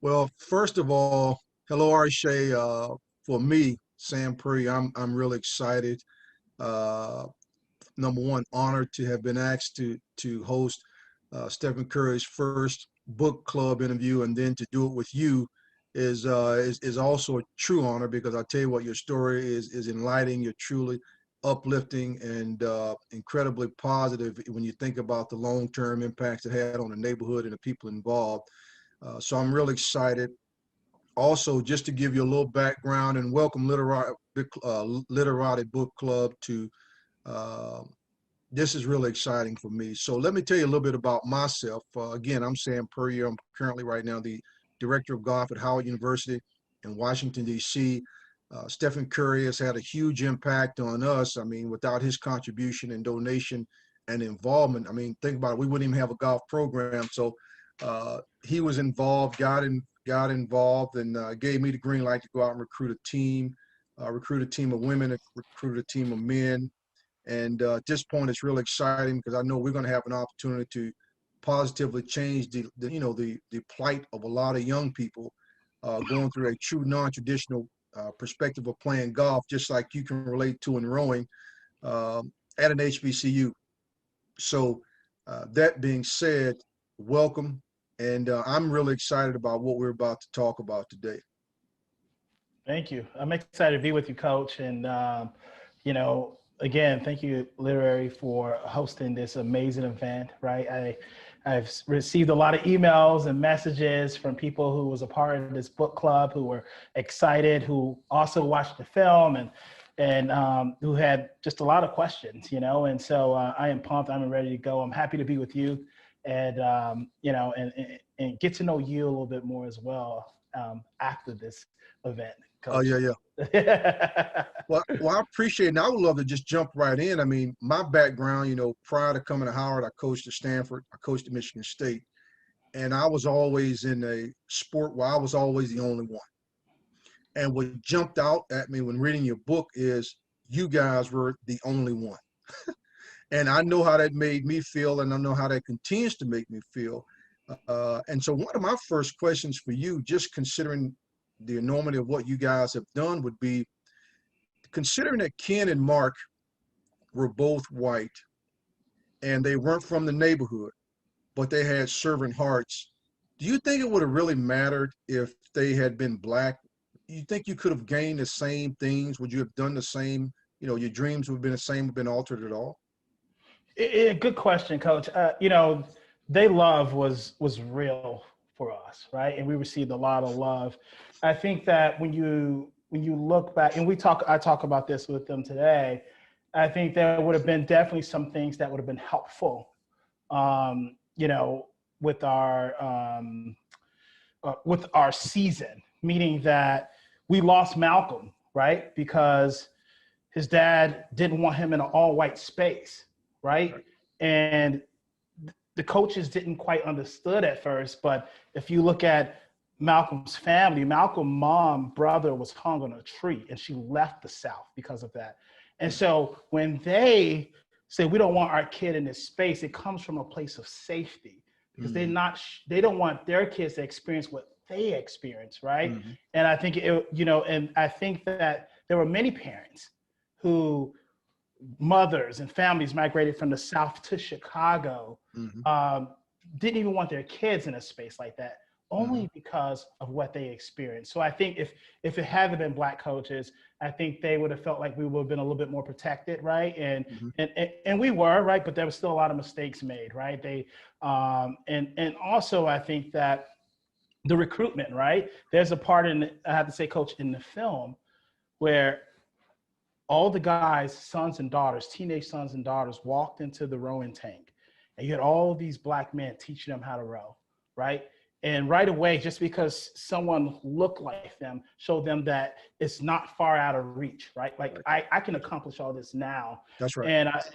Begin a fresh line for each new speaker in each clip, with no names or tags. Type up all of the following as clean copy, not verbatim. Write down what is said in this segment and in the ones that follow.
Well, first of all, hello, Arshay. For me, Sam Puryear, I'm really excited. Uh, Number one, honored to have been asked to host Stephen Curry's first book club interview, and then to do it with you is also a true honor because I tell you what, your story is enlightening. You're truly uplifting and incredibly positive when you think about the long-term impacts it had on the neighborhood and the people involved. So I'm really excited. Also, just to give you a little background and welcome Literati Book Club to uh, this is really exciting for me. So let me tell you a little bit about myself. Again, I'm Sam Puryear. I'm currently right now the Director of Golf at Howard University in Washington, D.C. Stephen Curry has had a huge impact on us. I mean, without his contribution and donation and involvement, I mean, think about it, we wouldn't even have a golf program. So he was involved, got involved, and gave me the green light to go out and recruit a team of women, recruit a team of men. And at this point, it's really exciting because I know we're going to have an opportunity to positively change the plight of a lot of young people going through a true non-traditional perspective of playing golf, just like you can relate to in rowing at an HBCU. So that being said, welcome, and I'm really excited about what we're about to talk about today.
Thank you. I'm excited to be with you, Coach. And, again, thank you, Literary, for hosting this amazing event, right? I've received a lot of emails and messages from people who was a part of this book club, who were excited, who also watched the film and who had just a lot of questions, and so I am pumped. I'm ready to go. I'm happy to be with you and, and get to know you a little bit more as well after this event.
Oh, yeah. Well, I appreciate it. And I would love to just jump right in. I mean, my background, prior to coming to Howard, I coached at Stanford, I coached at Michigan State, and I was always in a sport where I was always the only one. And what jumped out at me when reading your book is you guys were the only one. And I know how that made me feel, and I know how that continues to make me feel. And so one of my first questions for you, just considering the enormity of what you guys have done, would be considering that Ken and Mark were both white and they weren't from the neighborhood, but they had servant hearts. Do you think it would have really mattered if they had been black? You think you could have gained the same things? Would you have done the same? Your dreams would have been the same, been altered at all?
Good question, Coach. They love was real for us, right? And we received a lot of love. I think that when you look back, and I talk about this with them today, I think there would have been definitely some things that would have been helpful, with our season, meaning that we lost Malcolm, right? Because his dad didn't want him in an all-white space, right? And the coaches didn't quite understood at first, but if you look at Malcolm's family, Malcolm's brother was hung on a tree and she left the South because of that. And so when they say we don't want our kid in this space, it comes from a place of safety because they don't want their kids to experience what they experience, right? And I think and I think that there were many parents who mothers and families migrated from the South to Chicago, didn't even want their kids in a space like that, only because of what they experienced. So I think if it hadn't been Black coaches, I think they would have felt like we would have been a little bit more protected, right? And we were, right? But there was still a lot of mistakes made, right? And also I think that the recruitment, right? There's a part I have to say, Coach, in the film where all the guys, sons and daughters, teenage sons and daughters, walked into the rowing tank, and you had all these Black men teaching them how to row, right? And right away, just because someone looked like them, showed them that it's not far out of reach, right? Like I can accomplish all this now.
That's right.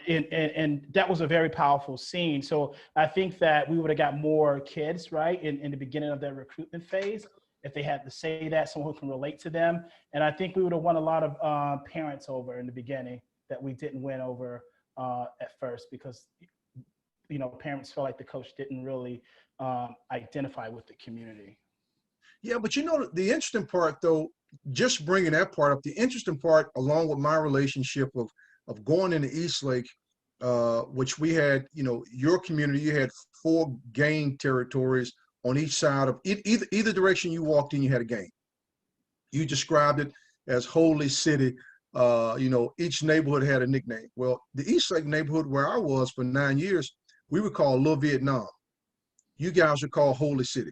And that was a very powerful scene. So I think that we would have got more kids, right, in the beginning of that recruitment phase, if they had to say that, someone who can relate to them. And I think we would have won a lot of parents over in the beginning that we didn't win over at first because, parents felt like the coach didn't really identify with the community.
Yeah, but you know, the interesting part though, just bringing that part up, the interesting part along with my relationship of going into Eastlake, which we had, you know, your community, you had 4 gang territories on each side of either direction you walked in, you had a gang. You described it as Holy City. You know, each neighborhood had a nickname. Well, the Eastlake neighborhood where I was for 9 years, we were called Little Vietnam. You guys are called Holy City.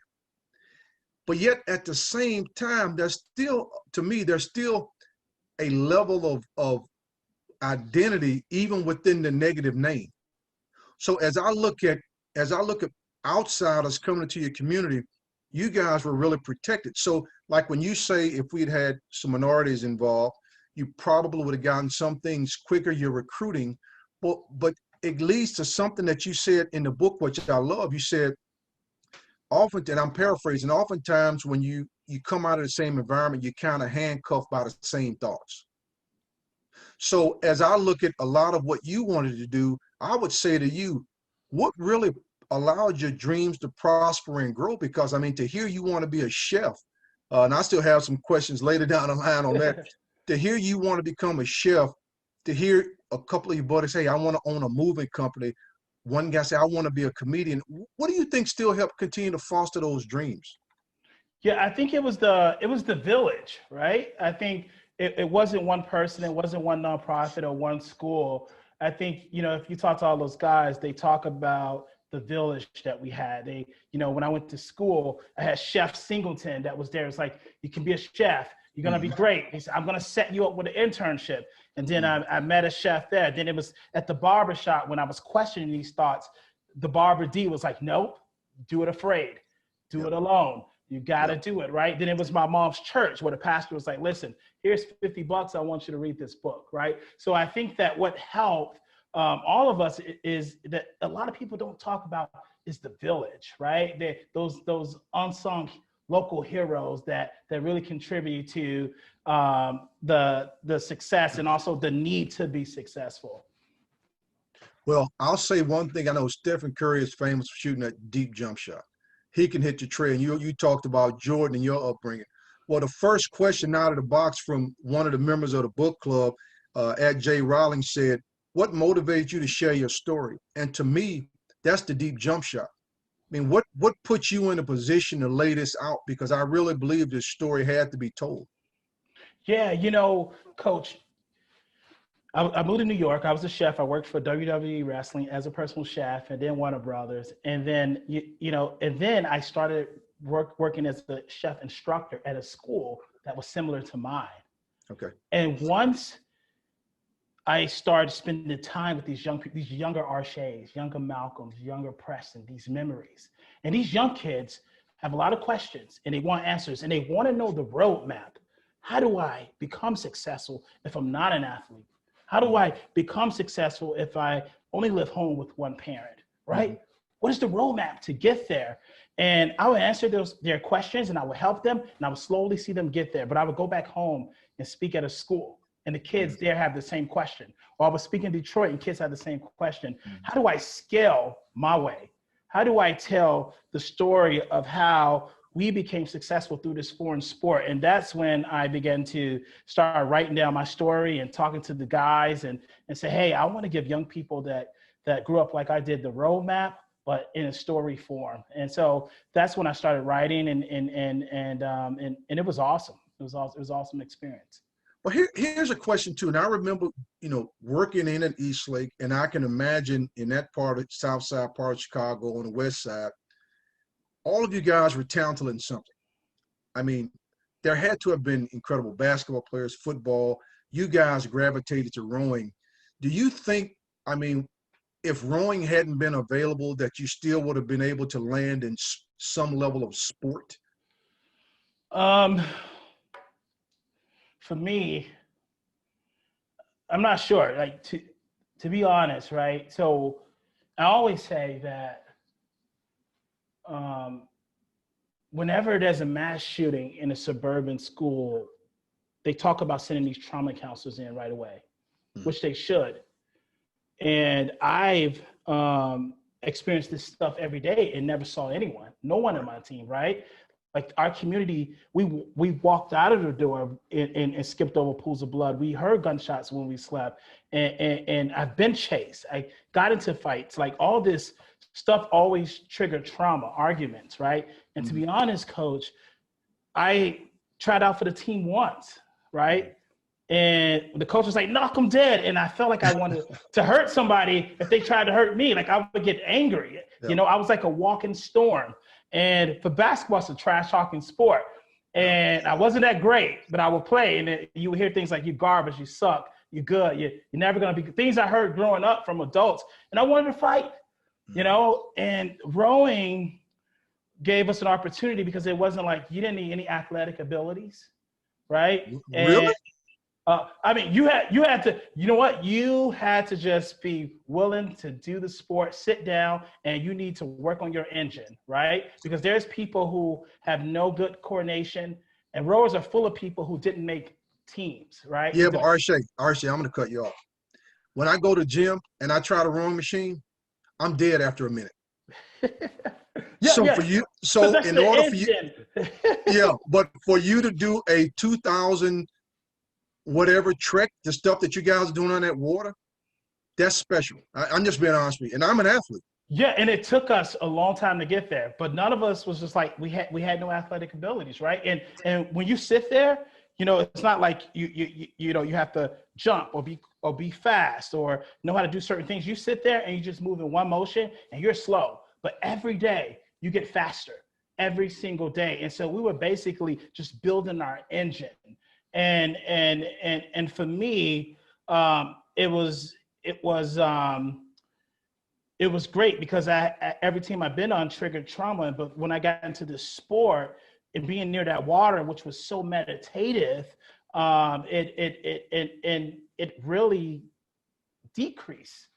But yet at the same time, there's still, to me, there's still a level of identity even within the negative name. So as I look at outsiders coming into your community, you guys were really protected. So like when you say if we'd had some minorities involved, you probably would have gotten some things quicker. You're recruiting, but it leads to something that you said in the book, which I love. You said often, and I'm paraphrasing, oftentimes when you come out of the same environment, you're kind of handcuffed by the same thoughts. So as I look at a lot of what you wanted to do, I would say to you, what really allowed your dreams to prosper and grow? Because I mean, to hear you want to be a chef, and I still have some questions later down the line on that. To hear you want to become a chef, to hear a couple of your buddies, hey, I want to own a moving company. One guy say, I want to be a comedian. What do you think still helped continue to foster those dreams?
Yeah, I think it was the village, right? I think it wasn't one person, it wasn't one nonprofit or one school. I think, you know, if you talk to all those guys, they talk about the village that we had. They, you know, when I went to school, I had Chef Singleton that was there. It's like, you can be a chef. You're going to be great. He said, I'm going to set you up with an internship. And then I met a chef there. Then it was at the barber shop when I was questioning these thoughts. The barber D was like, nope, do it afraid. Do it alone. You got to do it, right? Then it was my mom's church where the pastor was like, listen, here's $50. I want you to read this book, right? So I think that what helped all of us is that a lot of people don't talk about is the village, right? Those unsung local heroes that really contribute to the success and also the need to be successful.
Well, I'll say one thing. I know Stephen Curry is famous for shooting that deep jump shot. He can hit the tray. And you talked about Jordan and your upbringing. Well, the first question out of the box from one of the members of the book club at J. Rowling said, what motivated you to share your story? And to me, that's the deep jump shot. I mean, what put you in a position to lay this out? Because I really believe this story had to be told.
Yeah, you know, Coach, I moved to New York. I was a chef. I worked for WWE Wrestling as a personal chef, and then Warner Brothers. And then, and then I started working as a chef instructor at a school that was similar to mine.
Okay.
And once I started spending time with these young people, these younger Arshays, younger Malcolms, younger Preston, these memories. And these young kids have a lot of questions and they want answers and they want to know the roadmap. How do I become successful if I'm not an athlete? How do I become successful if I only live home with one parent, right? Mm-hmm. What is the roadmap to get there? And I would answer their questions and I would help them and I would slowly see them get there. But I would go back home and speak at a school and the kids there have the same question. Or I was speaking in Detroit and kids have the same question. How do I scale my way? How do I tell the story of how we became successful through this foreign sport? And that's when I began to start writing down my story and talking to the guys and say, hey, I want to give young people that grew up like I did the roadmap, but in a story form. And so that's when I started writing and it was awesome. It was an awesome experience.
Well, here's a question too. And I remember, working in at Eastlake, and I can imagine in that part of South Side part of Chicago on the West Side, all of you guys were talented in something. I mean, there had to have been incredible basketball players, football. You guys gravitated to rowing. Do you think, I mean, if rowing hadn't been available, that you still would have been able to land in some level of sport?
For me, I'm not sure. Like to be honest, right? So I always say that whenever there's a mass shooting in a suburban school, they talk about sending these trauma counselors in right away, which they should. And I've experienced this stuff every day and never saw anyone, no one on my team, right? Like our community, we walked out of the door and skipped over pools of blood. We heard gunshots when we slept, and I've been chased. I got into fights. Like all this stuff always triggered trauma, arguments, right? And to be honest, Coach, I tried out for the team once, right? And the coach was like, knock them dead. And I felt like I wanted to hurt somebody if they tried to hurt me. Like I would get angry.
Yeah.
You know, I was like a walking storm. And for basketball, it's a trash talking sport. And I wasn't that great, but I would play. And then you would hear things like, you garbage, you suck, you're good, you're never going to be good. Things I heard growing up from adults. And I wanted to fight, you know, and rowing gave us an opportunity because it wasn't like you didn't need any athletic abilities, right?
Really?
I mean, you had to, you know what? You had to just be willing to do the sport, sit down, and you need to work on your engine, right? Because there's people who have no good coordination, and rowers are full of people who didn't make teams, right?
Yeah, but Arshay, I'm going to cut you off. When I go to gym and I try the rowing machine, I'm dead after a minute. For you, so in order for you, but for you to do a 2,000 whatever trek, the stuff that you guys are doing on that water, that's special. I'm just being honest with you, and I'm an athlete.
Yeah, and it took us a long time to get there, but none of us was just like we had no athletic abilities, right? And when you sit there, you know, it's not like you know you have to jump or be fast or know how to do certain things. You sit there and you just move in one motion, and you're slow. But every day you get faster, every single day, and so we were basically just building our engine. And for me, it was great because every team I've been on triggered trauma. But when I got into the sport and being near that water, which was so meditative, it really decreased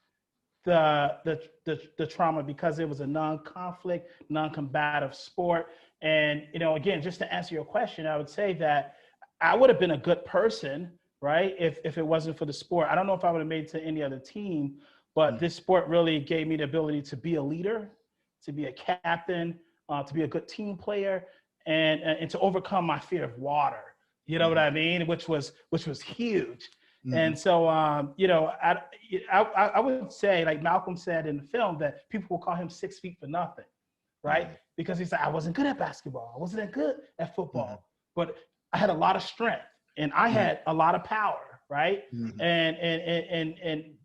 the trauma because it was a non-conflict, non-combative sport. And you know, again, just to answer your question, I would say that I would have been a good person, right? If it wasn't for the sport. I don't know if I would have made it to any other team, but this sport really gave me the ability to be a leader, to be a captain, to be a good team player, and to overcome my fear of water. You know what I mean? Which was huge. And so, you know, I would say, like Malcolm said in the film, that people will call him 6 feet for nothing, right? Because he said, I wasn't good at basketball. I wasn't that good at football, but I had a lot of strength and I had a lot of power, right?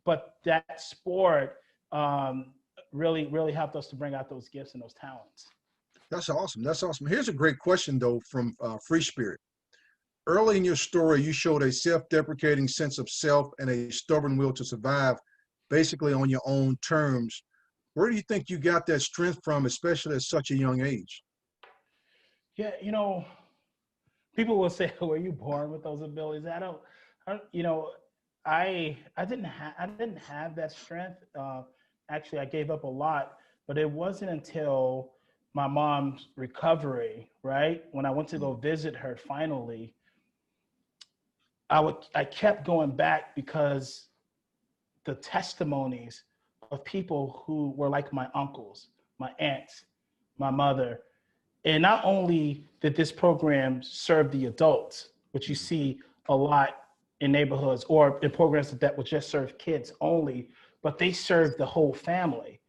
But that sport really helped us to bring out those gifts and those talents.
That's awesome. That's awesome. Here's a great question though from Free Spirit. Early in your story, you showed a self-deprecating sense of self and a stubborn will to survive, basically on your own terms. Where do you think you got that strength from, especially at such a young age?
Yeah, you know, people will say, "Were you born with those abilities?" You know, I didn't have that strength. Actually, I gave up a lot, but it wasn't until my mom's recovery, right, when I went to go visit her finally, I kept going back because the testimonies of people who were like my uncles, my aunts, my mother. And not only did this program serve the adults, which you see a lot in neighborhoods or in programs that would just serve kids only, but they served the whole family.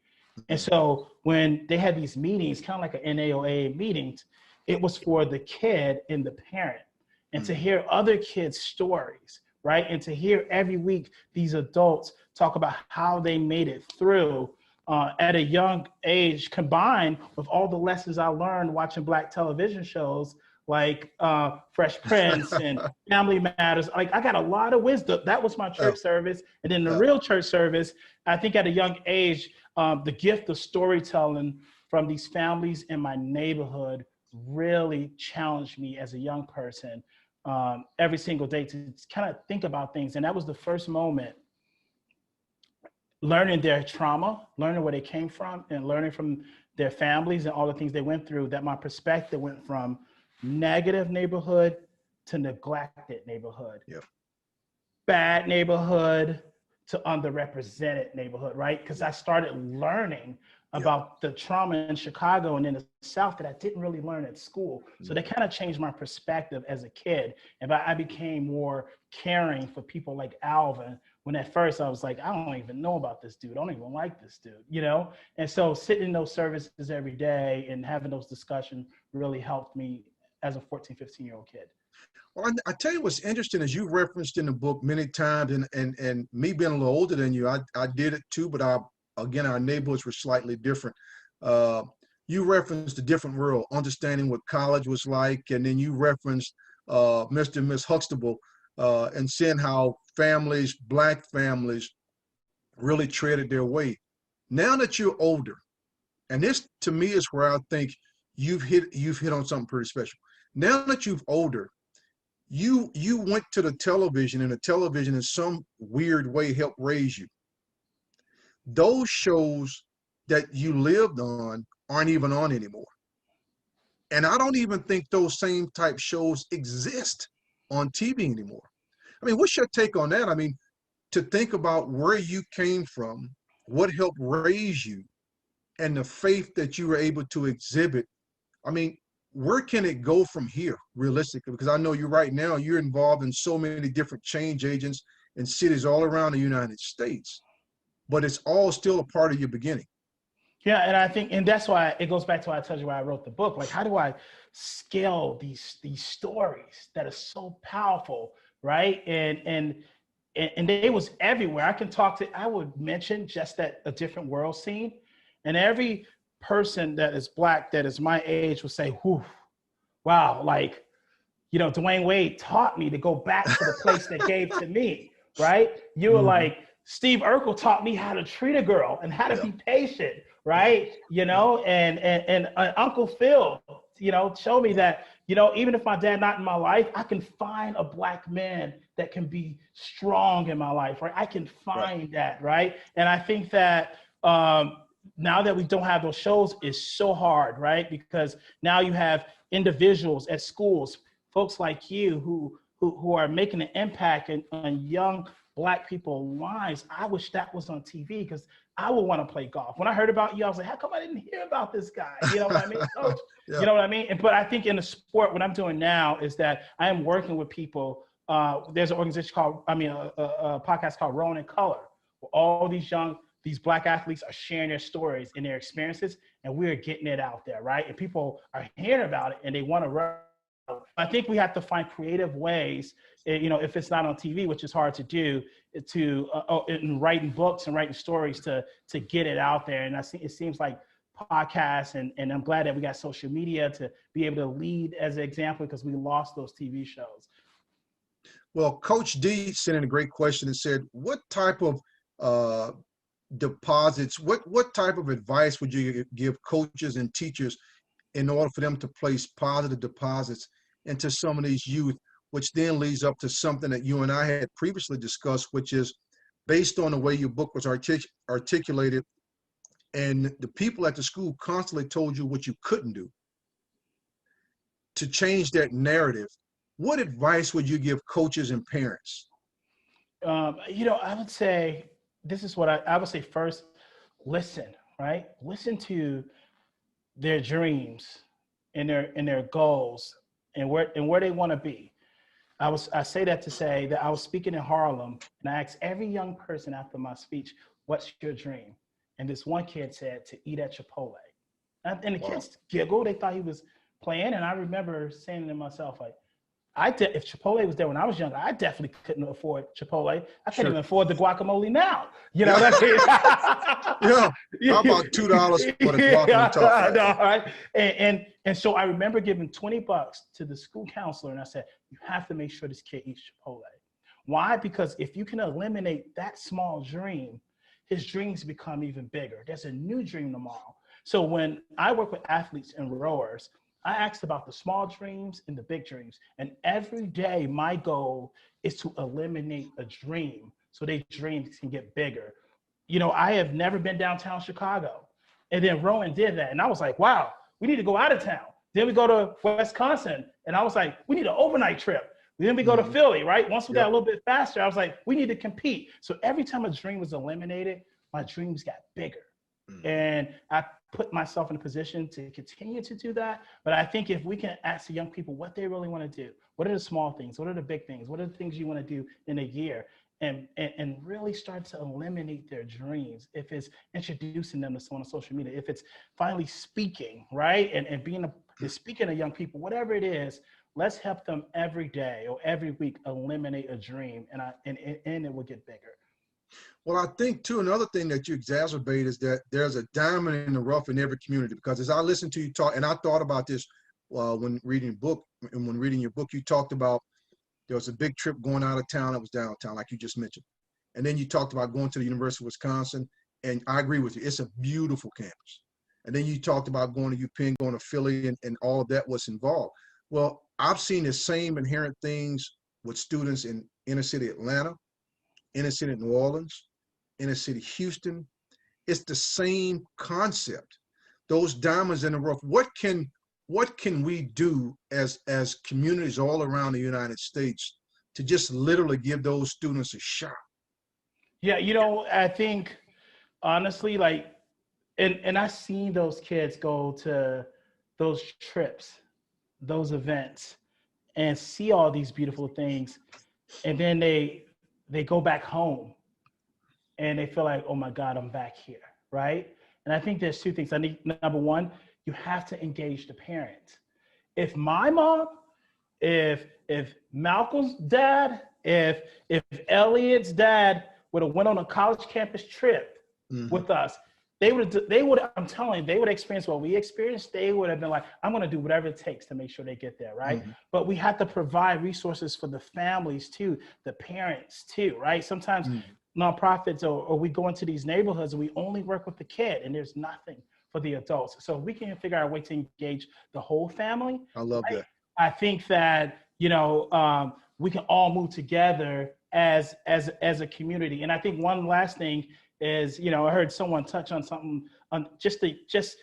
And so when they had these meetings, kind of like an NAOA meetings, it was for the kid and the parent. And to hear other kids' stories, right? And to hear every week these adults talk about how they made it through at a young age, combined with all the lessons I learned watching Black television shows like Fresh Prince and Family Matters. Like I got a lot of wisdom. That was my church service. And then the real church service, I think at a young age, the gift of storytelling from these families in my neighborhood really challenged me as a young person every single day to kind of think about things. And that was the first moment, learning their trauma, learning where they came from, and learning from their families and all the things they went through, that my perspective went from negative neighborhood to neglected neighborhood, bad neighborhood to underrepresented neighborhood, right? Because I started learning about the trauma in Chicago and in the South that I didn't really learn at school. So that kind of changed my perspective as a kid. And I became more caring for people like Alvin, when at first I was like, I don't even know about this dude. I don't even like this dude, you know? And so sitting in those services every day and having those discussions really helped me as a 14, 15-year-old kid.
Well, I tell you what's interesting is you referenced in the book many times, and me being a little older than you, I did it too, but again, our neighborhoods were slightly different. You referenced a different world, understanding what college was like, and then you referenced Mr. and Miss Huxtable, and seeing how families, Black families, really treaded their way. Now that you're older, and this to me is where I think you've hit on something pretty special. Now that you've older, you went to the television, and the television in some weird way helped raise you. Those shows that you lived on aren't even on anymore. And I don't even think those same type shows exist on TV anymore. I mean, what's your take on that? I mean, to think about where you came from, what helped raise you, and the faith that you were able to exhibit. I mean, where can it go from here realistically? Because I know you right now, you're involved in so many different change agents in cities all around the United States, but it's all still a part of your beginning.
Yeah, and I think, and that's why it goes back to what I told you why I wrote the book. Like, how do I scale these stories that are so powerful, right? And they was everywhere. I would mention just that A Different World scene, and every person that is Black that is my age would say, whew, wow, like, you know, Dwayne Wade taught me to go back to the place that gave to me, right? You were like, Steve Urkel taught me how to treat a girl and how to be patient, right? You know, and Uncle Phil, you know, showed me that, you know, even if my dad not in my life, I can find a Black man that can be strong in my life, right? I can find that, right? And I think that now that we don't have those shows, it's so hard, right? Because now you have individuals at schools, folks like you who are making an impact on young Black people's lives. I wish that was on TV, because I would want to play golf. When I heard about you, I was like, how come I didn't hear about this guy? You know what I mean, Coach? You know what I mean? But I think in the sport, what I'm doing now is that I am working with people. There's an organization called, a podcast called Rowing in Color, where all these Black athletes are sharing their stories and their experiences, and we're getting it out there, right? And people are hearing about it, and they want to run. I think we have to find creative ways, you know, if it's not on TV, which is hard to do, in writing books and writing stories to get it out there. And it seems like podcasts, and I'm glad that we got social media to be able to lead as an example, because we lost those TV shows.
Well, Coach D sent in a great question and said, what type of deposits, what type of advice would you give coaches and teachers in order for them to place positive deposits into some of these youth, which then leads up to something that you and I had previously discussed, which is based on the way your book was articulated, and the people at the school constantly told you what you couldn't do. To change that narrative, what advice would you give coaches and parents?
You know, I would say, this is what I would say first, listen, right? Listen to their dreams and their goals and where they want to be. I say that to say that I was speaking in Harlem, and I asked every young person after my speech, what's your dream? And this one kid said, to eat at Chipotle. And the kids giggled, they thought he was playing. And I remember saying to myself, like, if Chipotle was there when I was younger, I definitely couldn't afford Chipotle. I couldn't even afford the guacamole now. You know what I mean?
Yeah. How about $2 for the guacamole top?
No, right? And so I remember giving $20 to the school counselor, and I said, you have to make sure this kid eats Chipotle. Why? Because if you can eliminate that small dream, his dreams become even bigger. There's a new dream tomorrow. So when I work with athletes and rowers, I asked about the small dreams and the big dreams. And every day, my goal is to eliminate a dream so their dreams can get bigger. You know, I have never been downtown Chicago. And then Rowan did that. And I was like, wow, we need to go out of town. Then we go to Wisconsin. And I was like, we need an overnight trip. Then we go to Philly, right? Once we got a little bit faster, I was like, we need to compete. So every time a dream was eliminated, my dreams got bigger. And I put myself in a position to continue to do that. But I think if we can ask the young people what they really want to do, what are the small things? What are the big things? What are the things you want to do in a year? And really start to eliminate their dreams. If it's introducing them to someone on social media, if it's finally speaking, right? And being speaking to young people, whatever it is, let's help them every day or every week eliminate a dream, and it will get bigger.
Well, I think too, another thing that you exacerbate is that there's a diamond in the rough in every community, because as I listened to you talk, and I thought about this when reading the book, and when reading your book, you talked about there was a big trip going out of town that was downtown, like you just mentioned. And then you talked about going to the University of Wisconsin, and I agree with you. It's a beautiful campus. And then you talked about going to UPenn, going to Philly, and all of that was involved. Well, I've seen the same inherent things with students in inner city Atlanta, inner city New Orleans, inner city Houston. It's the same concept. Those diamonds in the rough. What can we do as communities all around the United States to just literally give those students a shot?
Yeah, I think honestly, like, and I've seen those kids go to those trips, those events, and see all these beautiful things, and then they go back home and they feel like, oh my God, I'm back here, right? And I think there's two things. I need, number one, you have to engage the parents. If my mom, if Malcolm's dad, if Elliot's dad would have went on a college campus trip with us, they would, I'm telling you, they would experience what we experienced. They would have been like, I'm going to do whatever it takes to make sure they get there, right? But we have to provide resources for the families too, the parents too, right? Sometimes nonprofits or we go into these neighborhoods and we only work with the kid and there's nothing for the adults. So if we can figure out a way to engage the whole family,
I love that.
I think that, we can all move together as a community. And I think one last thing is, I heard someone touch on something on just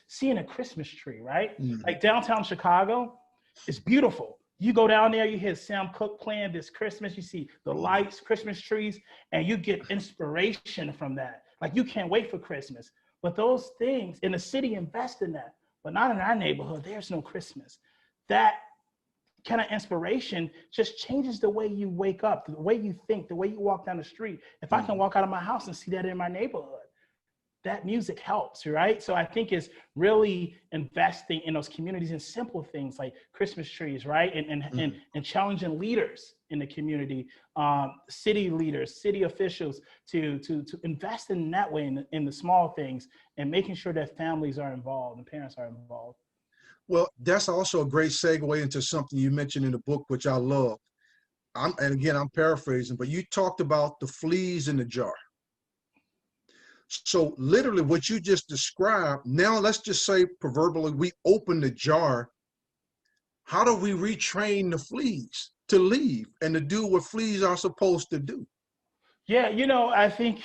seeing a Christmas tree, right? Like downtown Chicago, it's beautiful. You go down there, you hear Sam Cooke playing this Christmas, you see the lights, Christmas trees, and you get inspiration from that. Like you can't wait for Christmas. But those things in the city invest in that, but not in our neighborhood. There's no Christmas. That kind of inspiration just changes the way you wake up, the way you think, the way you walk down the street. If I can walk out of my house and see that in my neighborhood, that music helps, right? So I think it's really investing in those communities and simple things like Christmas trees, right? And challenging leaders in the community, city leaders, city officials to invest in that way in the small things and making sure that families are involved and parents are involved.
Well, that's also a great segue into something you mentioned in the book, which I love. And again, I'm paraphrasing, but you talked about the fleas in the jar. So literally what you just described, now let's just say proverbially, we open the jar. How do we retrain the fleas to leave and to do what fleas are supposed to do?
Yeah, I think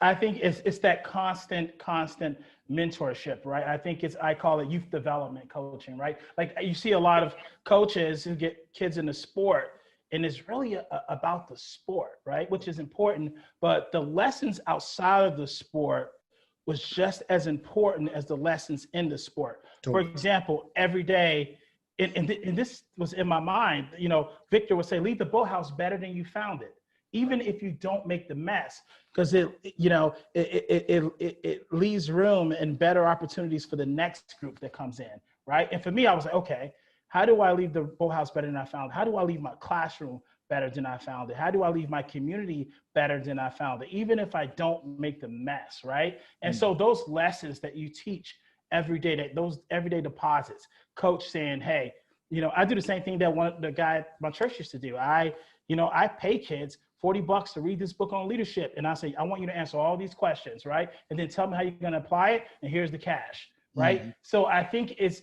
it's that constant mentorship, right? I call it youth development coaching, right? Like you see a lot of coaches who get kids into sport, and it's really about the sport, right? Which is important, but the lessons outside of the sport was just as important as the lessons in the sport.
Totally.
For example, every day, and this was in my mind, Victor would say, leave the boathouse better than you found it, even if you don't make the mess, because it leaves room and better opportunities for the next group that comes in, right? And for me, I was like, okay, how do I leave the boathouse better than I found it? How do I leave my classroom better than I found it? How do I leave my community better than I found it? Even if I don't make the mess, right? And so those lessons that you teach every day, those everyday deposits, coach saying, hey, I do the same thing that the guy at my church used to do. I pay kids $40 to read this book on leadership. And I say, I want you to answer all these questions, right? And then tell me how you're going to apply it. And here's the cash, right? So I think it's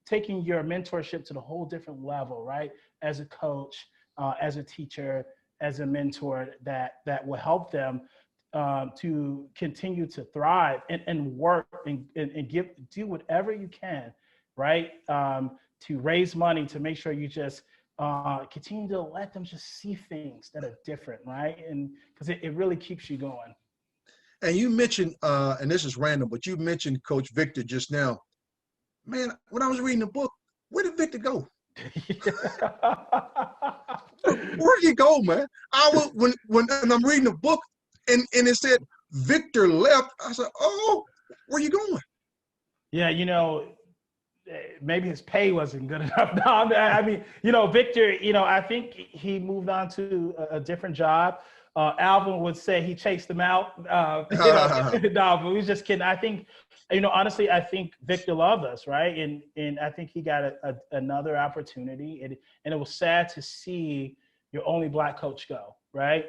taking your mentorship to the whole different level, right? As a coach, as a teacher, as a mentor, that will help them to continue to thrive and work and do whatever you can, right? To raise money, to make sure you just continue to let them just see things that are different, right? And because it really keeps you going.
And you mentioned, and this is random, but you mentioned Coach Victor just now. Man, when I was reading the book, where did Victor go? Where did he go, man? I was when I'm reading the book and it said Victor left. I said, oh, where you going?
Yeah, you know, maybe his pay wasn't good enough. No, I mean, you know, Victor, you know, I think he moved on to a different job. Alvin would say he chased him out. You know, no, but we was just kidding. I think, you know, honestly, I think Victor loved us, right? And I think he got another opportunity. And it was sad to see your only Black coach go, right?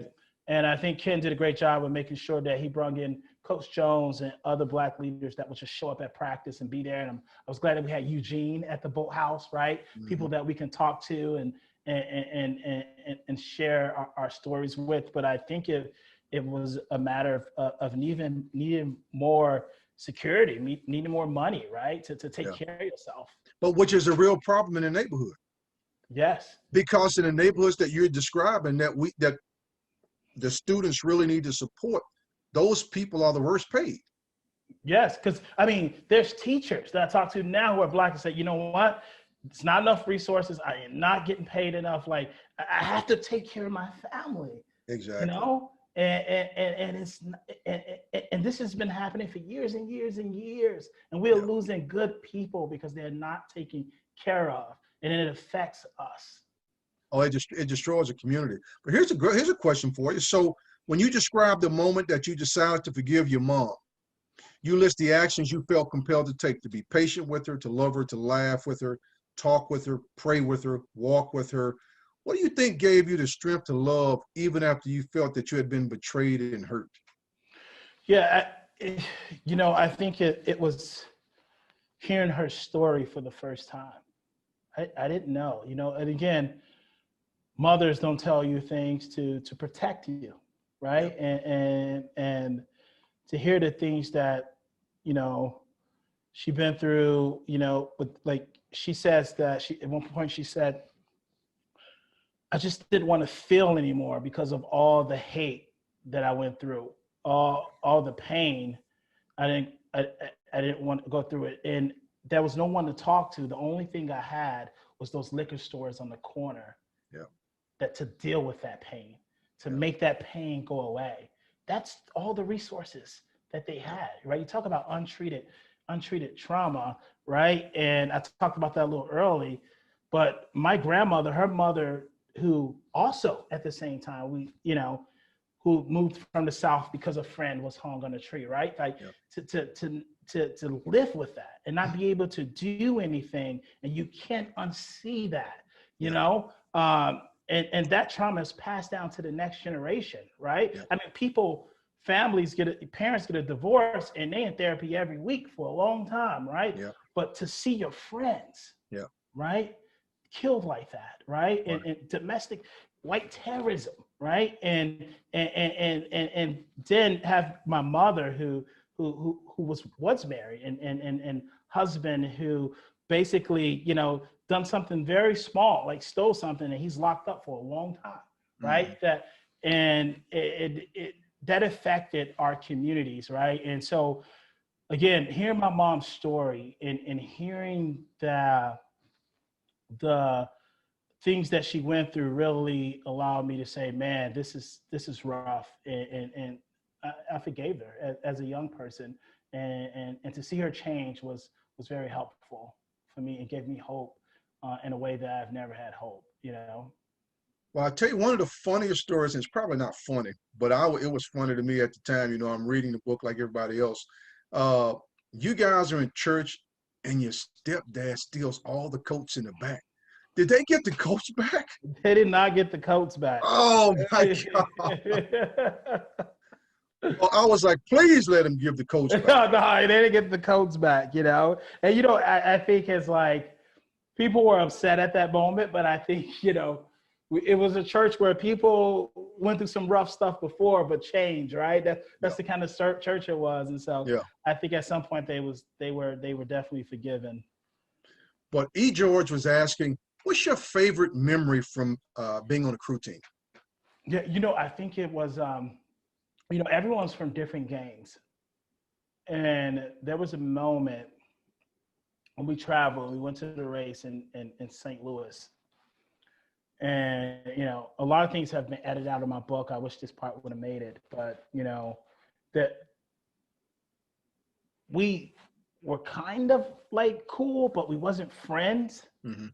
And I think Ken did a great job of making sure that he brought in Coach Jones and other Black leaders that would just show up at practice and be there. And I was glad that we had Eugene at the boathouse, right? Mm-hmm. People that we can talk to and share our stories with. But I think it was a matter of needing more security, needing more money, right? To take care of yourself.
But which is a real problem in the neighborhood.
Yes.
Because in the neighborhoods that you're describing that the students really need to support, those people are the worst paid.
Yes, because I mean, there's teachers that I talk to now who are Black and say, you know what? It's not enough resources. I am not getting paid enough. Like, I have to take care of my family.
Exactly.
You know, and this has been happening for years and years and years, and we're losing good people because they're not taken care of, and it affects us.
Oh, it destroys a community. But here's a question for you. So when you describe the moment that you decided to forgive your mom, you list the actions you felt compelled to take: to be patient with her, to love her, to laugh with her, talk with her, pray with her, walk with her. What do you think gave you the strength to love even after you felt that you had been betrayed and hurt?
Yeah, you know, I think it was hearing her story for the first time. I didn't know, you know, and again, mothers don't tell you things to protect you, right? Yeah. And to hear the things that, you know, she's been through, you know, with, like, she says that at one point she said, I just didn't want to feel anymore because of all the hate that I went through, all the pain. I didn't want to go through it. And there was no one to talk to. The only thing I had was those liquor stores on the corner that to deal with that pain, to make that pain go away. That's all the resources that they had, right? You talk about untreated trauma, right? And I talked about that a little early, but my grandmother, her mother, who also at the same time, who moved from the South because a friend was hung on a tree, right? Like to live with that and not be able to do anything, and you can't unsee that, you know? And that trauma is passed down to the next generation, right? I mean, parents get a divorce and they in therapy every week for a long time, right? But to see your friends, right, killed like that, right? And domestic white terrorism, right? And then have my mother who was married and husband who basically, you know, done something very small, like stole something, and he's locked up for a long time, right? That affected our communities, right? And so, again, hearing my mom's story and hearing the things that she went through really allowed me to say, man, this is rough, and I forgave her as a young person, and to see her change was very helpful for me. It gave me hope in a way that I've never had hope, you know?
Well, I'll tell you, one of the funniest stories, and it's probably not funny, but it was funny to me at the time. You know, I'm reading the book like everybody else. You guys are in church and your stepdad steals all the coats in the back. Did they get the coats back?
They did not get the coats back.
Oh my God. Well, I was like, please let him give the coats back.
No, they didn't get the coats back, you know? And, you know, I think it's like, people were upset at that moment, but I think, you know, it was a church where people went through some rough stuff before, but changed, right? That's the kind of church it was. And so I think at some point they were definitely forgiven.
But E. George was asking, what's your favorite memory from being on a crew team?
Yeah, you know, I think it was everyone's from different gangs. And there was a moment when we traveled, we went to the race in St. Louis. And, a lot of things have been edited out of my book. I wish this part would have made it, but, that we were kind of like cool, but we wasn't friends.
Mm-hmm.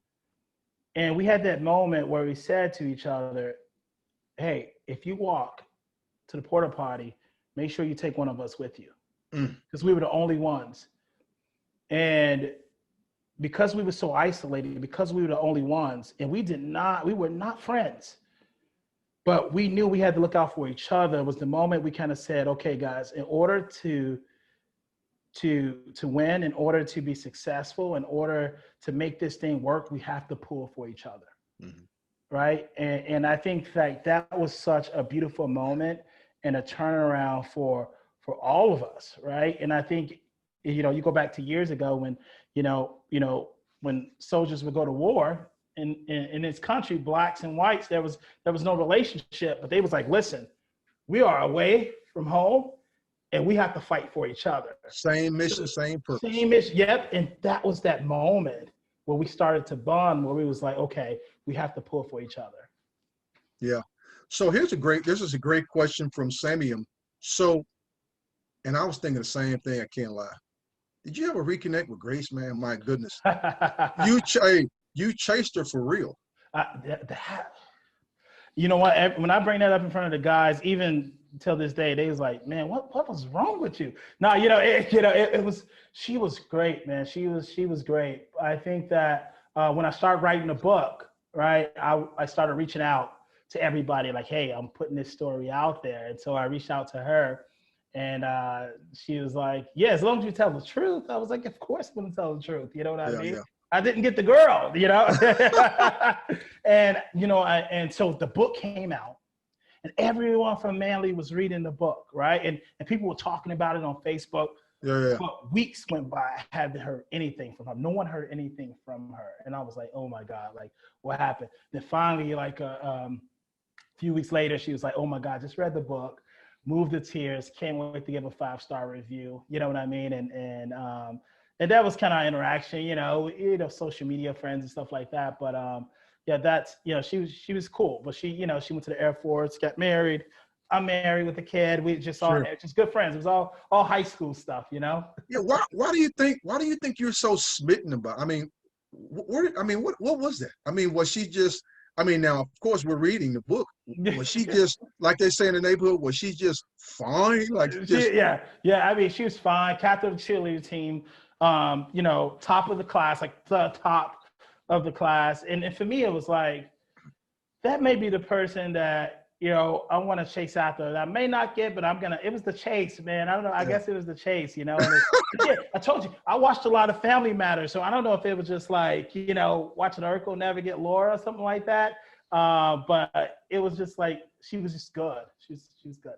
And we had that moment where we said to each other, hey, if you walk to the porta potty, make sure you take one of us with you. Because we were the only ones. And because we were so isolated, because we were the only ones, and we were not friends, but we knew we had to look out for each other, was the moment we kind of said, okay, guys, in order to win, in order to be successful, in order to make this thing work, we have to pull for each other. Mm-hmm. Right. And I think that was such a beautiful moment and a turnaround for all of us. Right. And I think, you go back to years ago when, when soldiers would go to war in this country, blacks and whites, there was no relationship, but they was like, listen, we are away from home and we have to fight for each other.
Same mission, same purpose.
Same mission. Yep. And that was that moment where we started to bond, where we was like, okay, we have to pull for each other.
Yeah. So this is a great question from Samium. So, and I was thinking the same thing, I can't lie. Did you ever reconnect with Grace, man? My goodness. You chased her for real.
You know what? When I bring that up in front of the guys, even till this day, they was like, man, what was wrong with you? No, she was great, man. She was great. I think that when I started writing the book, right, I started reaching out to everybody like, hey, I'm putting this story out there. And so I reached out to her and she was like, yeah, as long as you tell the truth. I was like, of course I'm going to tell the truth. You know what I mean? Yeah. I didn't get the girl, and, and so the book came out and everyone from Manly was reading the book. Right. And people were talking about it on Facebook.
Yeah.
But weeks went by, I hadn't heard anything from her. No one heard anything from her. And I was like, oh my God, like what happened? Then finally, like a few weeks later, she was like, oh my God, just read the book, moved to tears, can't wait to give a 5-star review. You know what I mean? And that was kind of interaction, social media friends and stuff like that. But yeah, that's, she was cool, but she went to the Air Force, got married. I'm married with a kid. We just just good friends. It was all high school stuff, Yeah.
Why do you think you're so smitten about? I mean, what was that? I mean, was she just? I mean, now of course we're reading the book. Was she just like they say in the neighborhood? Was she just fine? Like just
yeah. I mean, she was fine. Captain of the cheerleader team. Top of the class, like the top of the class. And for me, it was like that may be the person that. I want to chase after. I may not get, but it was the chase, man. I don't know. I guess it was the chase, And I told you, I watched a lot of Family Matters. So I don't know if it was just like, watching Urkel never get Laura or something like that. But it was just like, she was just good. She was good.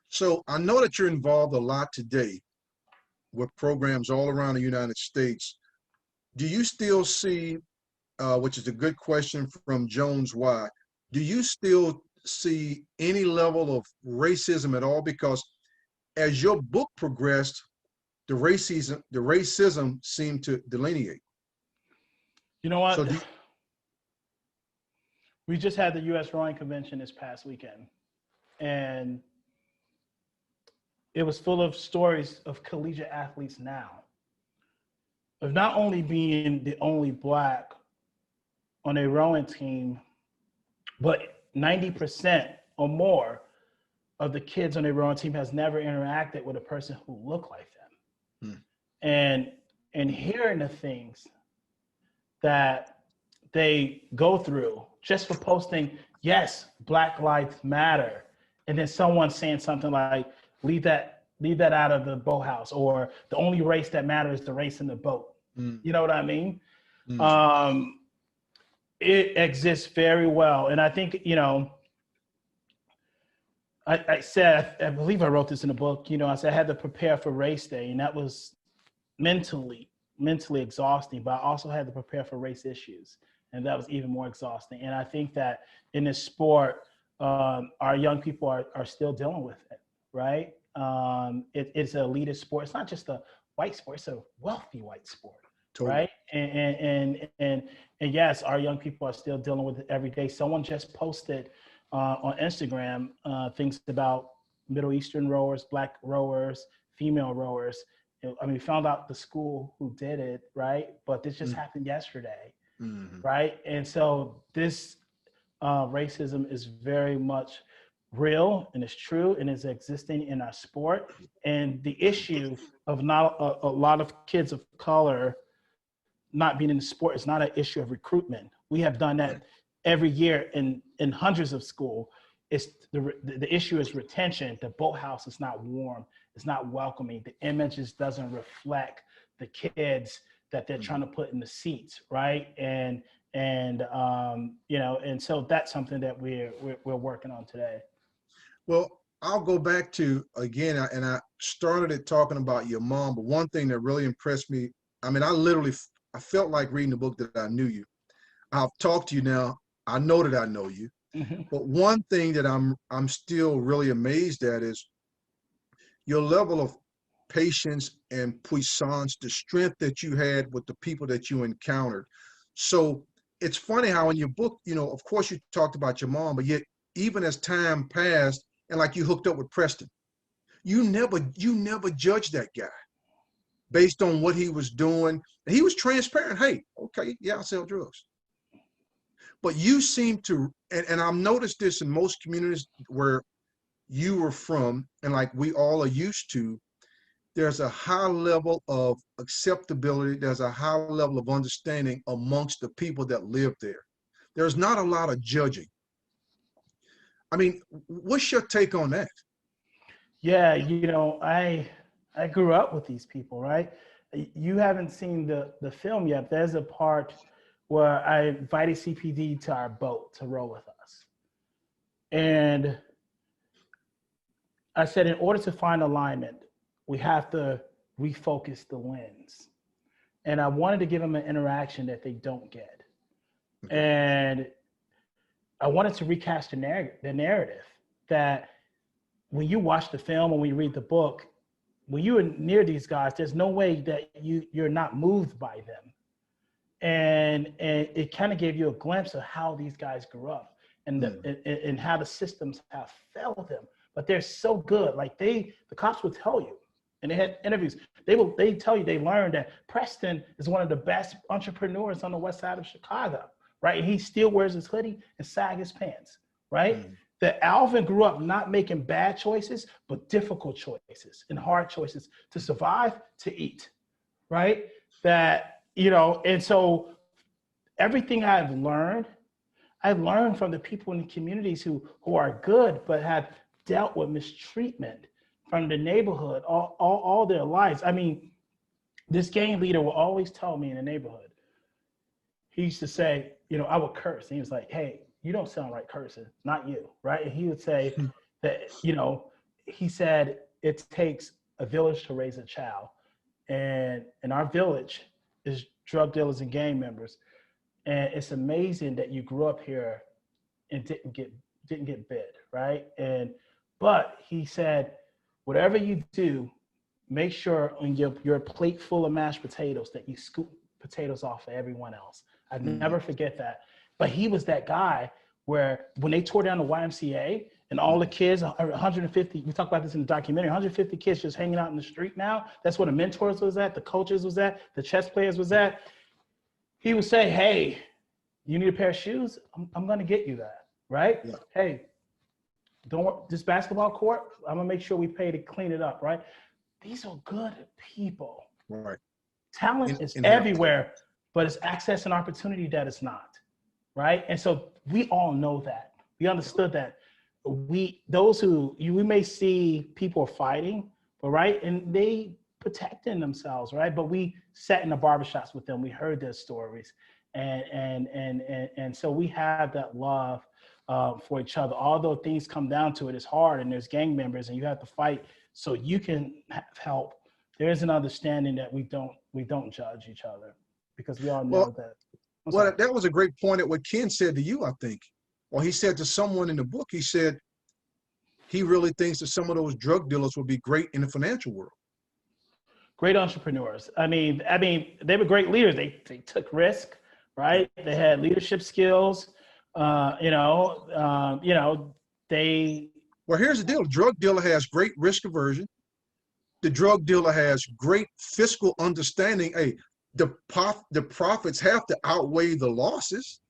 So I know that you're involved a lot today with programs all around the United States. Do you still see, which is a good question from Jones Y, do you still see any level of racism at all? Because as your book progressed, the racism seemed to delineate.
You know what? We just had the U.S. Rowing Convention this past weekend, and it was full of stories of collegiate athletes now, of not only being the only Black on a rowing team, but 90% or more of the kids on a rowing team has never interacted with a person who looked like them. And hearing the things that they go through just for posting, yes, Black Lives Matter, and then someone saying something like, leave that out of the boathouse, or the only race that matters is the race in the boat. You know what I mean? It exists very well. And I think, I said, I believe I wrote this in the book, I said I had to prepare for race day, and that was mentally exhausting, but I also had to prepare for race issues, and that was even more exhausting. And I think that in this sport, our young people are still dealing with it. right? It's an elitist sport. It's not just a white sport; it's a wealthy white sport,
Totally.
right? And yes, our young people are still dealing with it every day. Someone just posted on Instagram things about Middle Eastern rowers, Black rowers, female rowers. I mean, we found out the school who did it, right? But this just happened yesterday,
Mm-hmm.
right? And so this racism is very much real and it's true and is existing in our sport. And the issue of not a lot of kids of color not being in the sport is not an issue of recruitment. We have done that every year in hundreds of schools. It's the issue is retention. The boathouse is not warm. It's not welcoming. The images doesn't reflect the kids that they're trying to put in the seats, right? And you know, and so that's something that we're working on today.
Well, I'll go back to again, and I started it talking about your mom, but one thing that really impressed me, I mean, I felt like reading the book that I knew you. I've talked to you now. I know that I know you. But one thing that I'm still really amazed at is your level of patience and puissance, the strength that you had with the people that you encountered. So it's funny how in your book, you know, of course you talked about your mom, but yet even as time passed and like you hooked up with Preston, you never judged that guy based on what he was doing. And he was transparent. Hey, okay, yeah, I sell drugs. But you seem to, and I've noticed this in most communities where you were from, and like we all are used to, there's a high level of acceptability. There's a high level of understanding amongst the people that live there. There's not a lot of judging. I mean, what's your take on that?
Yeah, you know, I grew up with these people, right? You haven't seen the film yet. There's a part where I invited CPD to our boat to row with us. And I said, in order to find alignment, we have to refocus the lens. And I wanted to give them an interaction that they don't get. Okay. And I wanted to recast the narrative that when you watch the film or when you read the book, when you are near these guys, there's no way that you're not moved by them. And it kind of gave you a glimpse of how these guys grew up and and how the systems have failed them. But they're so good. Like the cops will tell you, and they had interviews. They tell you they learned that Preston is one of the best entrepreneurs on the west side of Chicago, right? And he still wears his hoodie and sag his pants, right? That Alvin grew up not making bad choices, but difficult choices and hard choices to survive, to eat, right? That, you know, and so everything I learned from the people in the communities who are good, but have dealt with mistreatment from the neighborhood all their lives. I mean, this gang leader will always tell me in the neighborhood, he used to say, you know, I would curse. And he was like, hey, you don't sound like cursing, not you, right? And he would say that, you know, he said, it takes a village to raise a child. And our village is drug dealers and gang members. And it's amazing that you grew up here and didn't get bit, right? But he said, whatever you do, make sure on your plate full of mashed potatoes that you scoop potatoes off of everyone else. I'd never forget that. But he was that guy where when they tore down the YMCA and all the kids, 150, we talk about this in the documentary, 150 kids just hanging out in the street now. That's where the mentors was at, the coaches was at, the chess players was at. He would say, hey, you need a pair of shoes? I'm gonna get you that, right? Yeah. Hey, this basketball court, I'm gonna make sure we pay to clean it up, right? These are good people.
Right.
Talent is everywhere, but it's access and opportunity that is not, right? And so we all know that. We understood that. We may see people fighting, but right, and they protecting themselves, right? But we sat in the barbershops with them. We heard their stories, and so we have that love for each other. Although things come down to it, it's hard, and there's gang members, and you have to fight so you can have help. There is an understanding that we don't judge each other because we all know that.
Well, that was a great point at what Ken said to you, I think. Or he said to someone in the book, he said, he really thinks that some of those drug dealers will be great in the financial world.
Great entrepreneurs. I mean, they were great leaders. They took risk, right? They had leadership skills. They.
Well, here's the deal. The drug dealer has great risk aversion. The drug dealer has great fiscal understanding. Hey, the profits have to outweigh the losses.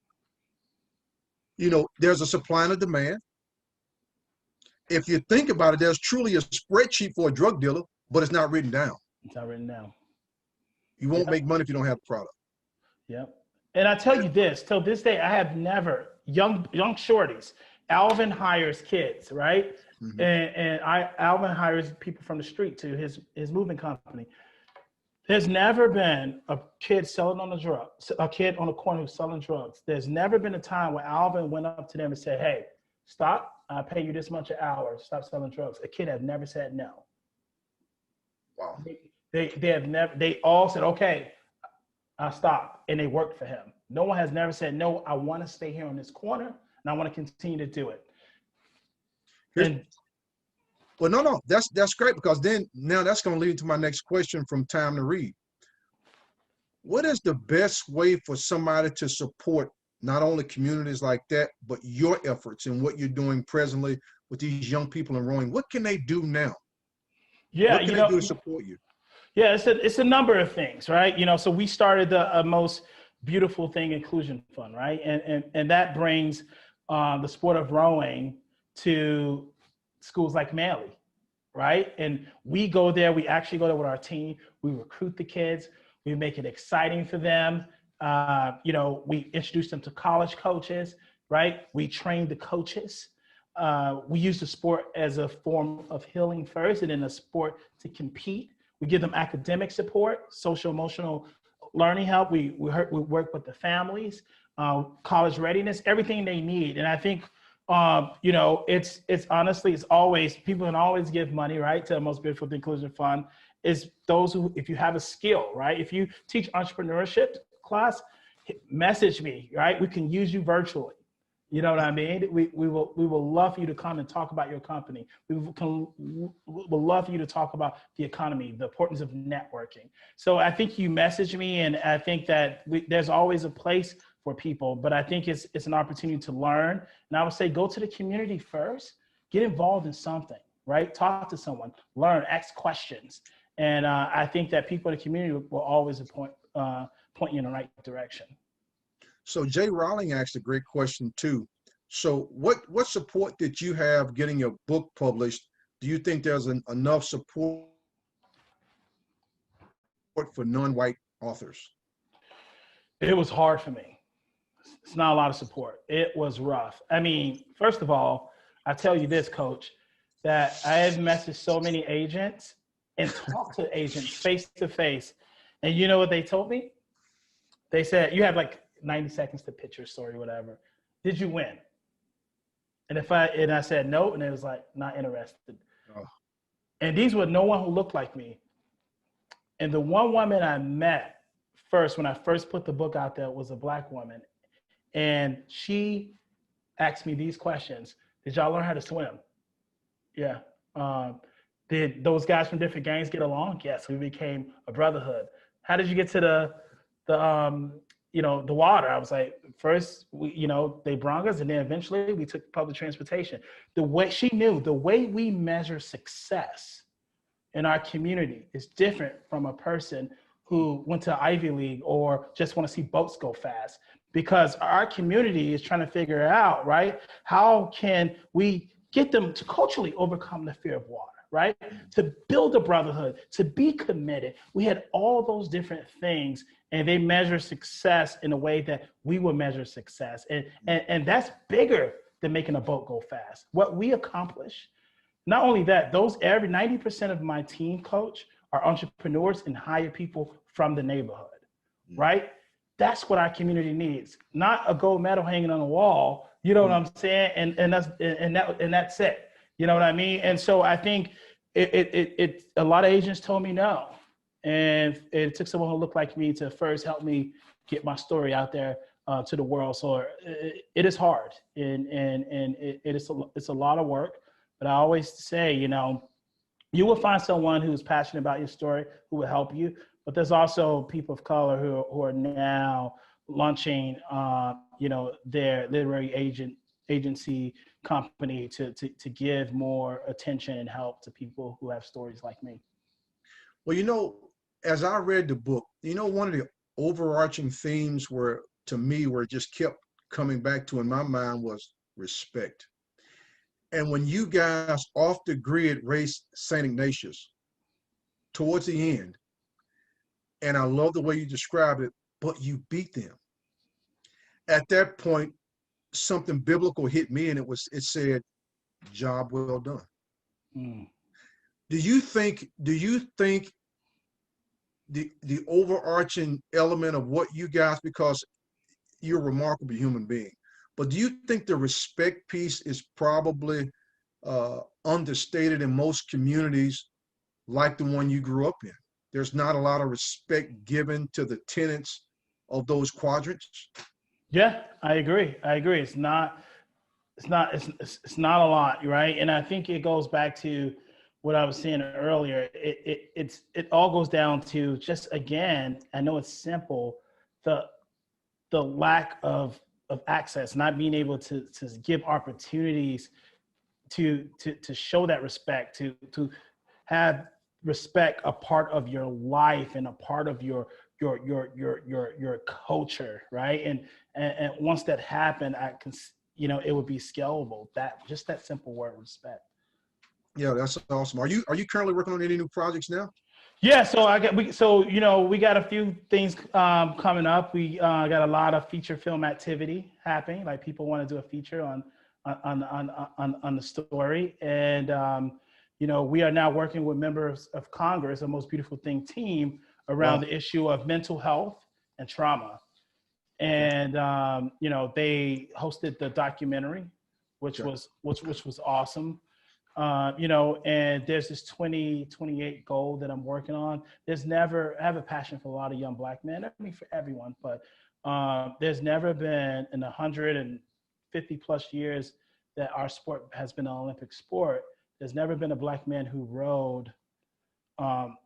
You know, there's a supply and a demand. If you think about it, there's truly a spreadsheet for a drug dealer, but it's not written down.
It's not written down.
You won't make money if you don't have the product.
Yep. And I tell you this, till this day, I have never, young shorties, Alvin hires kids, right? Mm-hmm. And Alvin hires people from the street to his moving company. There's never been a kid selling on a kid on the corner who's selling drugs. There's never been a time where Alvin went up to them and said, hey, stop, I'll pay you this much an hour, stop selling drugs. A kid has never said no.
Wow.
They all said, okay, I'll stop. And they worked for him. No one has never said, no, I want to stay here on this corner and I want to continue to do it.
Well, no, that's great, because now that's going to lead to my next question from Time to Read. What is the best way for somebody to support not only communities like that, but your efforts and what you're doing presently with these young people enrolling? What can they do now?
Yeah,
what can they do to support you?
Yeah, it's a number of things, right? So we started the most beautiful thing, Inclusion Fund, right? And that brings the sport of rowing to schools like Manly, right? And we go there, we actually go there with our team, we recruit the kids, we make it exciting for them. We introduce them to college coaches, right? We train the coaches. We use the sport as a form of healing first, and then a sport to compete. We give them academic support, social emotional learning help. We work with the families, college readiness, everything they need. And I think, it's honestly, it's always, people can always give money, right, to the Most Beautiful Inclusion Fund. Is those who, if you have a skill, right, if you teach entrepreneurship class, message me, right? We can use you virtually. You know what I mean? We will love for you to come and talk about your company. We'll love for you to talk about the economy, the importance of networking. So I think you message me, and I think that there's always a place for people, but I think it's an opportunity to learn. And I would say, go to the community first, get involved in something, right? Talk to someone, learn, ask questions. And I think that people in the community will always point you in the right direction.
So Jay Rowling asked a great question too. So what support did you have getting your book published? Do you think there's enough support for non-white authors?
It was hard for me. It's not a lot of support. It was rough. I mean, first of all, I tell you this, Coach, that I have messaged so many agents and talked to agents face to face. And you know what they told me? They said, you have like 90 seconds to pitch your story, whatever. Did you win? And I said no, and it was like, not interested. Oh. And these were no one who looked like me. And the one woman I met first, when I first put the book out there, was a Black woman. And she asked me these questions. Did y'all learn how to swim? Yeah. Did those guys from different gangs get along? Yes, we became a brotherhood. How did you get to the water? I was like, first, they brought us, and then eventually we took public transportation. The way she knew, the way we measure success in our community is different from a person who went to Ivy League or just want to see boats go fast, because our community is trying to figure out, right? How can we get them to culturally overcome the fear of water, right? To build a brotherhood, to be committed. We had all those different things, and they measure success in a way that we would measure success. And that's bigger than making a boat go fast. What we accomplish, not only that, 90% of my team, Coach, are entrepreneurs and hire people from the neighborhood, right? That's what our community needs, not a gold medal hanging on the wall. You know what I'm saying? And that's it. You know what I mean? And so I think a lot of agents told me no. And it took someone who looked like me to first help me get my story out there to the world. So it is hard, and it's a lot of work, But I always say, you will find someone who's passionate about your story who will help you. But there's also people of color who are now launching, their literary agency company to give more attention and help to people who have stories like me.
Well, as I read the book, one of the overarching themes to me, where it just kept coming back to in my mind was respect. And when you guys off the grid raced St. Ignatius towards the end, and I love the way you described it, but you beat them. At that point, something biblical hit me, and it said, "Job well done."
Mm.
Do you think the overarching element of what you guys, because you're a remarkable human being, but do you think the respect piece is probably understated in most communities like the one you grew up in? There's not a lot of respect given to the tenets of those quadrants.
Yeah, I agree. It's not a lot, right? And I think it goes back to what I was saying earlier. It all goes down to, just, again, I know it's simple, the lack of access, not being able to give opportunities to show that respect, to have respect a part of your life and a part of your culture, right? And once that happened, I can, it would be scalable. That simple word, respect.
Yeah, that's awesome. Are you currently working on any new projects now?
Yeah, we got a few things coming up. We got a lot of feature film activity happening. Like, people want to do a feature on the story, and we are now working with members of Congress, a Most Beautiful Thing team, around
Wow.
the issue of mental health and trauma. And they hosted the documentary, which
Okay.
was awesome. And there's this 2028 goal that I'm working on. I have a passion for a lot of young Black men. I mean, for everyone, but there's never been, in 150 plus years that our sport has been an Olympic sport, there's never been a Black man who rode on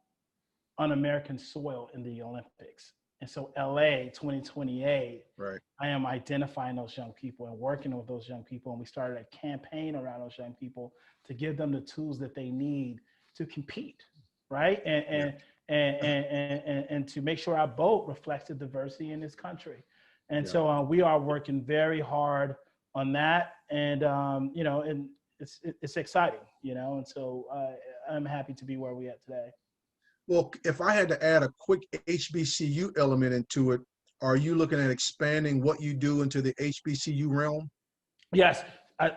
American soil in the Olympics. And so LA 2028,
Right.
I am identifying those young people and working with those young people. And we started a campaign around those young people to give them the tools that they need to compete, right?
Yeah.
And to make sure our boat reflects the diversity in this country. And
Yeah.
so we are working very hard on that. And, and it's exciting, and so I'm happy to be where we at today.
Well, if I had to add a quick HBCU element into it, are you looking at expanding what you do into the HBCU realm?
Yes.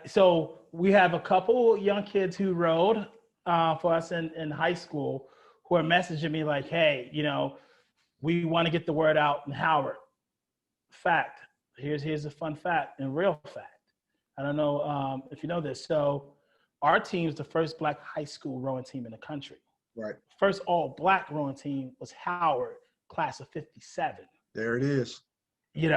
So we have a couple young kids who rode for us in high school, who are messaging me like, hey, we want to get the word out in Howard. Fact. Here's a fun fact and real fact. I don't know if you know this. So our team is the first Black high school rowing team in the country.
Right.
First all Black rowing team was Howard, class of 57.
There it is.
There
it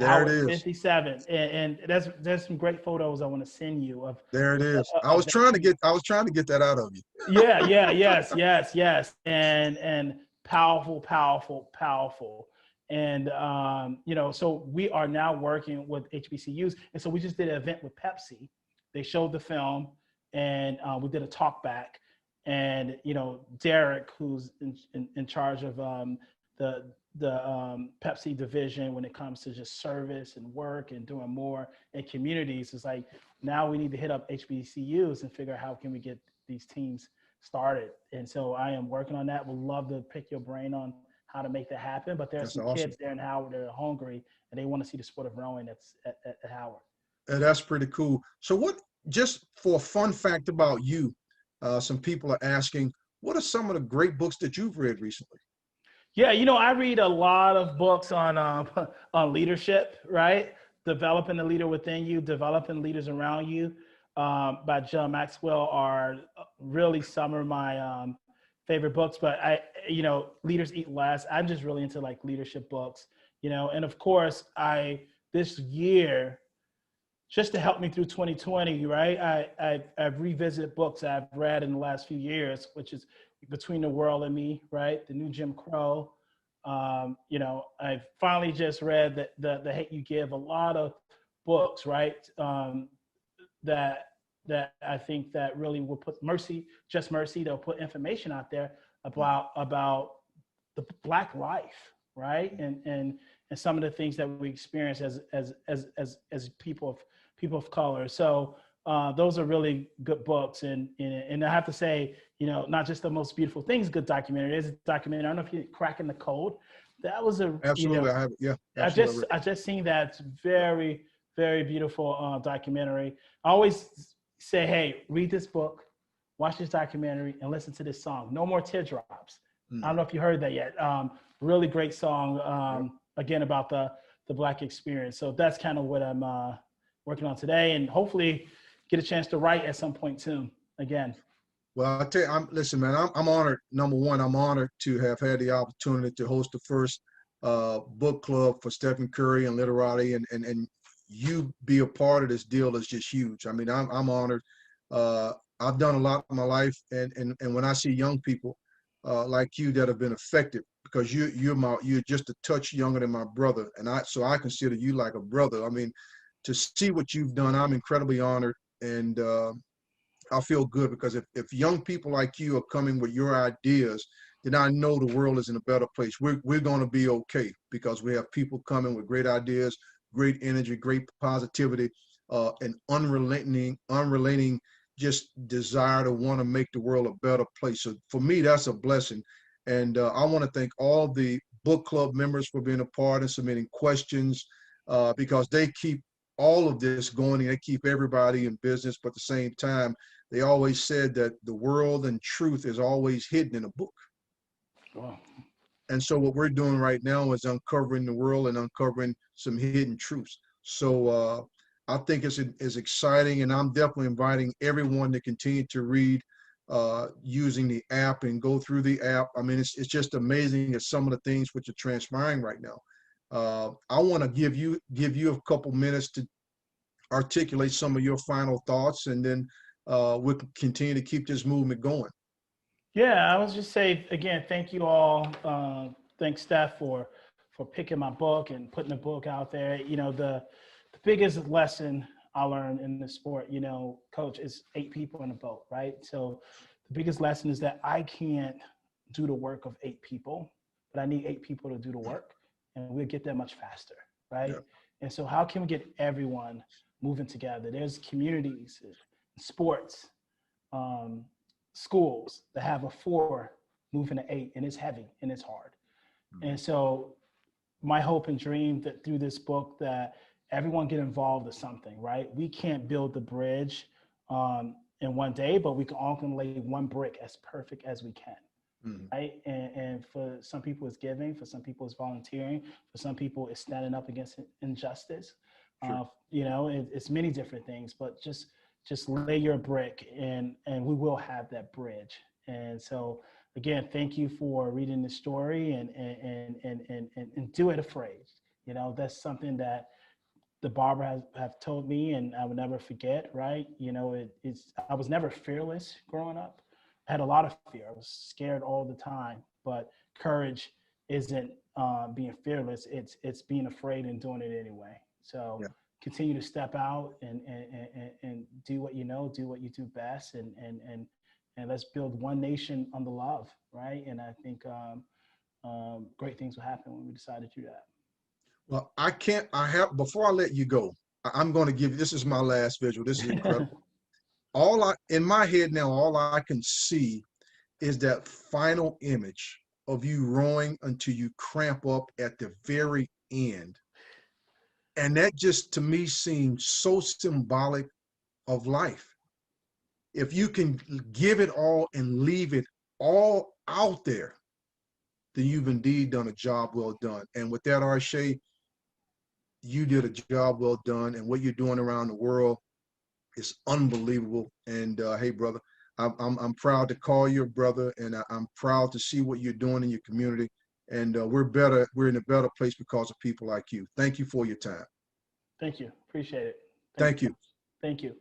Howard
is.
57, and there's some great photos I want to send you of.
There it is. I
Of
was
that
trying to
team.
get that out of you.
Yeah, yes, and powerful, and so we are now working with HBCUs, and so we just did an event with Pepsi. They showed the film, and we did a talk back, and Derek, who's in charge of the Pepsi division when it comes to just service and work and doing more in communities, is like, now we need to hit up HBCUs and figure out how can we get these teams started. And so I am working on that. Would love to pick your brain on how to make that happen. But there's some
awesome.
kids there in Howard that are hungry and they want to see the sport of rowing that's at Howard.
And that's pretty cool. So just for a fun fact about you, some people are asking, what are some of the great books that you've read recently?
Yeah, I read a lot of books on on leadership, right? Developing the leader within you, developing leaders around you, by John Maxwell, are really some of my favorite books. But Leaders Eat Less. I'm just really into like leadership books, and of course, this year just to help me through 2020, right? I've revisited books I've read in the last few years, which is Between the World and Me, right? The New Jim Crow. You know, I've finally just read the Hate U Give. A lot of books, right? That I think that really will put just mercy. They'll put information out there about the Black life, right? And some of the things that we experience as people of color. So those are really good books. And I have to say, you know, not just The Most Beautiful Things, good documentary. There's a documentary. I don't know if you're Cracking the Code. That was a
Absolutely, I have. Yeah, absolutely.
I just seen that. It's very, very beautiful documentary. I always say, hey, read this book, watch this documentary, and listen to this song. No More Teardrops. I don't know if you heard that yet. Really great song. Again, about the Black experience. So that's kind of what I'm working on today, and hopefully get a chance to write at some point soon again.
Well, I tell you, listen, man, I'm honored. Number one, I'm honored to have had the opportunity to host the first book club for Stephen Curry and literati, and you be a part of this deal is just huge. I mean, I'm honored. I've done a lot in my life, and when I see young people like you that have been affected, because you're just a touch younger than my brother, and so I consider you like a brother. I mean, to see what you've done, I'm incredibly honored, and I feel good because if young people like you are coming with your ideas, then I know the world is in a better place. We're going to be okay because we have people coming with great ideas, great energy, great positivity, and unrelenting just desire to want to make the world a better place. So for me, that's a blessing. And I want to thank all the book club members for being a part and submitting questions because they keep all of this going and they keep everybody in business. But at the same time, they always said that the world and truth is always hidden in a book.
Wow.
And so what we're doing right now is uncovering the world and uncovering some hidden truths. So I think it's exciting, and I'm definitely inviting everyone to continue to read using the app and go through the app. I mean, it's just amazing at some of the things which are transpiring right now. I want to give you a couple minutes to articulate some of your final thoughts, and then we'll continue to keep this movement going.
Yeah, I was just say again, thank you all. Thanks, Steph, for picking my book and putting the book out there. You know, the biggest lesson I learned in the sport, you know, coach, is 8 people in a boat, right? So the biggest lesson is that I can't do the work of 8 people, but I need 8 people to do the work, and we'll get there much faster, right? Yeah. And so how can we get everyone moving together? There's communities, sports, schools that have a 4 moving to 8, and it's heavy and it's hard. Mm-hmm. And so my hope and dream that through this book that everyone get involved in something, right? We can't build the bridge in one day, but we can all can lay one brick as perfect as we can. Mm-hmm. Right? And for some people it's giving, for some people it's volunteering, for some people it's standing up against injustice. Sure. You know, it's many different things, but just lay your brick and we will have that bridge. And so again, thank you for reading the story and do it afraid. You know, that's something that the barber have told me, and I would never forget, right? You know, I was never fearless growing up. I had a lot of fear. I was scared all the time, but courage isn't being fearless. It's being afraid and doing it anyway. So yeah. Continue to step out and do what you know, do what you do best, and let's build one nation on the love, right? And I think great things will happen when we decide to do that.
Well, before I let you go, I'm going to give you, this is my last visual. This is incredible. In my head now, all I can see is that final image of you rowing until you cramp up at the very end. And that just, to me, seems so symbolic of life. If you can give it all and leave it all out there, then you've indeed done a job well done. And with that, Arshay, you did a job well done. And what you're doing around the world is unbelievable. And hey, brother, I'm proud to call you a brother, and I'm proud to see what you're doing in your community. And we're in a better place because of people like you. Thank you for your time.
Thank you. Appreciate it.
Thank you.
Thank you.